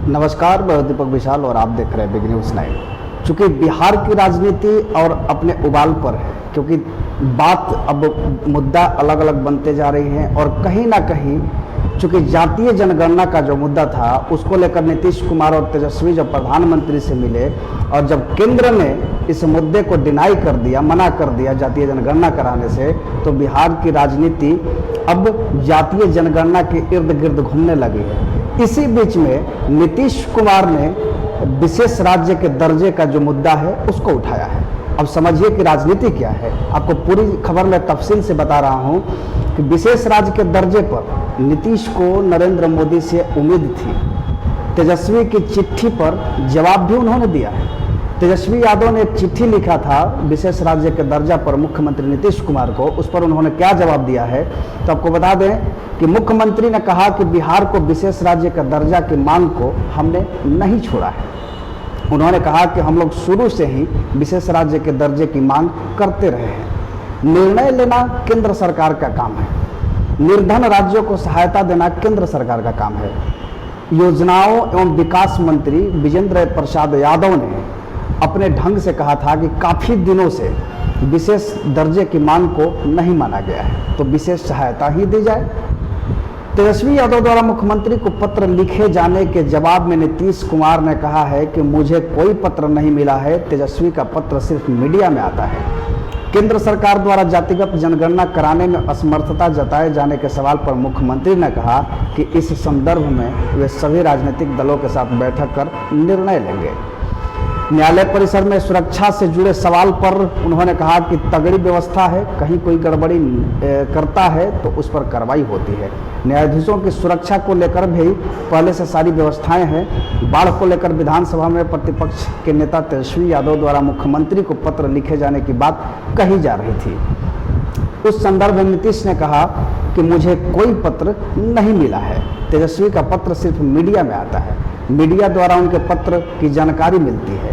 नमस्कार, मैं दीपक विशाल और आप देख रहे हैं बिग न्यूज़ 9। चूँकि बिहार की राजनीति और अपने उबाल पर है, क्योंकि बात अब मुद्दा अलग अलग बनते जा रही हैं और कहीं ना कहीं चूँकि जातीय जनगणना का जो मुद्दा था उसको लेकर नीतीश कुमार और तेजस्वी जब प्रधानमंत्री से मिले और जब केंद्र ने इस मुद्दे को डिनाई कर दिया, मना कर दिया जातीय जनगणना कराने से, तो बिहार की राजनीति अब जातीय जनगणना के इर्द गिर्द घूमने लगी है। इसी बीच में नीतीश कुमार ने विशेष राज्य के दर्जे का जो मुद्दा है उसको उठाया है। अब समझिए कि राजनीति क्या है। आपको पूरी खबर में तफसील से बता रहा हूं कि विशेष राज्य के दर्जे पर नीतीश को नरेंद्र मोदी से उम्मीद थी। तेजस्वी की चिट्ठी पर जवाब भी उन्होंने दिया है। तेजस्वी यादव ने एक चिट्ठी लिखा था विशेष राज्य के दर्जा पर मुख्यमंत्री नीतीश कुमार को। उस पर उन्होंने क्या जवाब दिया है तो आपको बता दें कि मुख्यमंत्री ने कहा कि बिहार को विशेष राज्य का दर्जा की मांग को हमने नहीं छोड़ा है। उन्होंने कहा कि हम लोग शुरू से ही विशेष राज्य के दर्जे की मांग करते रहे हैं। निर्णय लेना केंद्र सरकार का काम है। निर्धन राज्यों को सहायता देना केंद्र सरकार का काम है। योजनाओं एवं विकास मंत्री विजेंद्र प्रसाद यादव ने अपने ढंग से कहा था कि काफ़ी दिनों से विशेष दर्जे की मांग को नहीं माना गया है, तो विशेष सहायता ही दी जाए। तेजस्वी यादव द्वारा मुख्यमंत्री को पत्र लिखे जाने के जवाब में नीतीश कुमार ने कहा है कि मुझे कोई पत्र नहीं मिला है, तेजस्वी का पत्र सिर्फ मीडिया में आता है। केंद्र सरकार द्वारा जातिगत जनगणना कराने में असमर्थता जताए जाने के सवाल पर मुख्यमंत्री ने कहा कि इस संदर्भ में वे सभी राजनीतिक दलों के साथ बैठक कर निर्णय लेंगे। न्यायालय परिसर में सुरक्षा से जुड़े सवाल पर उन्होंने कहा कि तगड़ी व्यवस्था है, कहीं कोई गड़बड़ी करता है तो उस पर कार्रवाई होती है। न्यायाधीशों की सुरक्षा को लेकर भी पहले से सारी व्यवस्थाएं हैं। बाढ़ को लेकर विधानसभा में प्रतिपक्ष के नेता तेजस्वी यादव द्वारा मुख्यमंत्री को पत्र लिखे जाने की बात कही जा रही थी। उस संदर्भ में नीतीश ने कहा कि मुझे कोई पत्र नहीं मिला है, तेजस्वी का पत्र सिर्फ मीडिया में आता है, मीडिया द्वारा उनके पत्र की जानकारी मिलती है।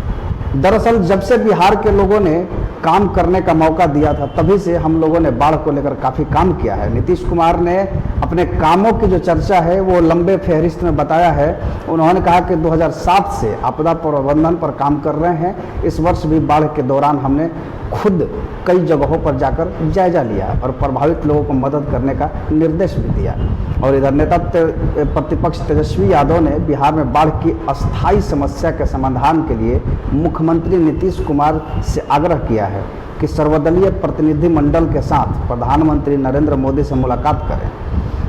दरअसल जब से बिहार के लोगों ने काम करने का मौका दिया था तभी से हम लोगों ने बाढ़ को लेकर काफ़ी काम किया है। नीतीश कुमार ने अपने कामों की जो चर्चा है वो लंबे फहरिस्त में बताया है। उन्होंने कहा कि 2007 से आपदा प्रबंधन पर काम कर रहे हैं। इस वर्ष भी बाढ़ के दौरान हमने खुद कई जगहों पर जाकर जायजा लिया और प्रभावित लोगों को मदद करने का निर्देश भी दिया। और इधर नेता प्रतिपक्ष तेजस्वी यादव ने बिहार में बाढ़ की अस्थायी समस्या के समाधान के लिए मुख्यमंत्री नीतीश कुमार से आग्रह किया है कि सर्वदलीय प्रतिनिधिमंडल के साथ प्रधानमंत्री नरेंद्र मोदी से मुलाकात करें।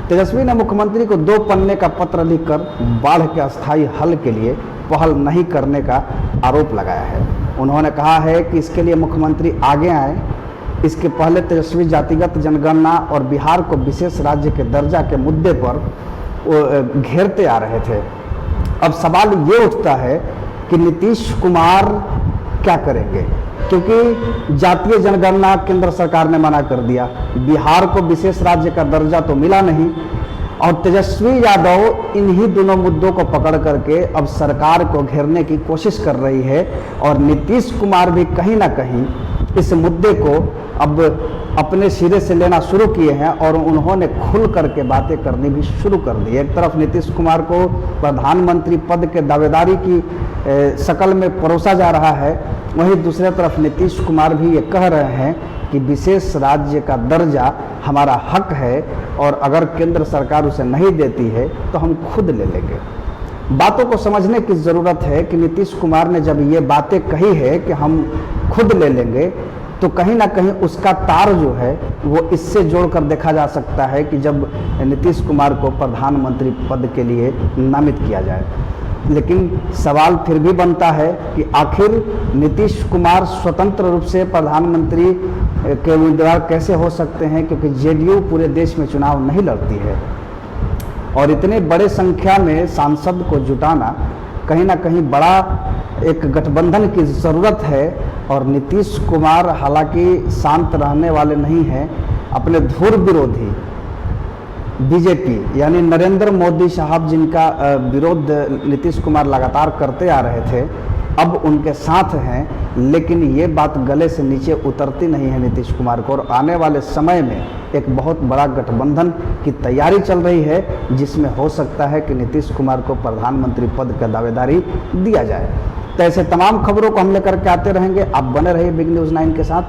तेजस्वी ने मुख्यमंत्री को 2 पन्ने का पत्र लिखकर बाढ़ के अस्थायी हल के लिए पहल नहीं करने का आरोप लगाया है। उन्होंने कहा है कि इसके लिए मुख्यमंत्री आगे आए। इसके पहले तेजस्वी जातिगत जनगणना और बिहार को विशेष राज्य के दर्जा के मुद्दे पर घेरते आ रहे थे। अब सवाल ये उठता है कि नीतीश कुमार क्या करेंगे, क्योंकि जातीय जनगणना केंद्र सरकार ने मना कर दिया, बिहार को विशेष राज्य का दर्जा तो मिला नहीं, और तेजस्वी यादव इन्हीं दोनों मुद्दों को पकड़ करके अब सरकार को घेरने की कोशिश कर रही है। और नीतीश कुमार भी कहीं ना कहीं इस मुद्दे को अब अपने सिरे से लेना शुरू किए हैं और उन्होंने खुल करके बातें करनी भी शुरू कर दी। एक तरफ नीतीश कुमार को प्रधानमंत्री पद के दावेदारी की शक्ल में परोसा जा रहा है, वहीं दूसरी तरफ नीतीश कुमार भी ये कह रहे हैं कि विशेष राज्य का दर्जा हमारा हक है और अगर केंद्र सरकार उसे नहीं देती है तो हम खुद ले लेंगे। बातों को समझने की ज़रूरत है कि नीतीश कुमार ने जब ये बातें कही है कि हम खुद ले लेंगे तो कहीं ना कहीं उसका तार जो है वो इससे जोड़कर देखा जा सकता है कि जब नीतीश कुमार को प्रधानमंत्री पद के लिए नामित किया जाए। लेकिन सवाल फिर भी बनता है कि आखिर नीतीश कुमार स्वतंत्र रूप से प्रधानमंत्री के उम्मीदवार कैसे हो सकते हैं, क्योंकि जेडीयू पूरे देश में चुनाव नहीं लड़ती है और इतने बड़े संख्या में सांसद को जुटाना कहीं ना कहीं बड़ा एक गठबंधन की ज़रूरत है। और नीतीश कुमार हालांकि शांत रहने वाले नहीं हैं। अपने धुर विरोधी बीजेपी यानी नरेंद्र मोदी साहब जिनका विरोध नीतीश कुमार लगातार करते आ रहे थे, अब उनके साथ हैं, लेकिन ये बात गले से नीचे उतरती नहीं है नीतीश कुमार को। और आने वाले समय में एक बहुत बड़ा गठबंधन की तैयारी चल रही है, जिसमें हो सकता है कि नीतीश कुमार को प्रधानमंत्री पद का दावेदारी दिया जाए। तो ऐसे तमाम खबरों को हम लेकर के आते रहेंगे। आप बने रहिए बिग न्यूज़ 9 के साथ।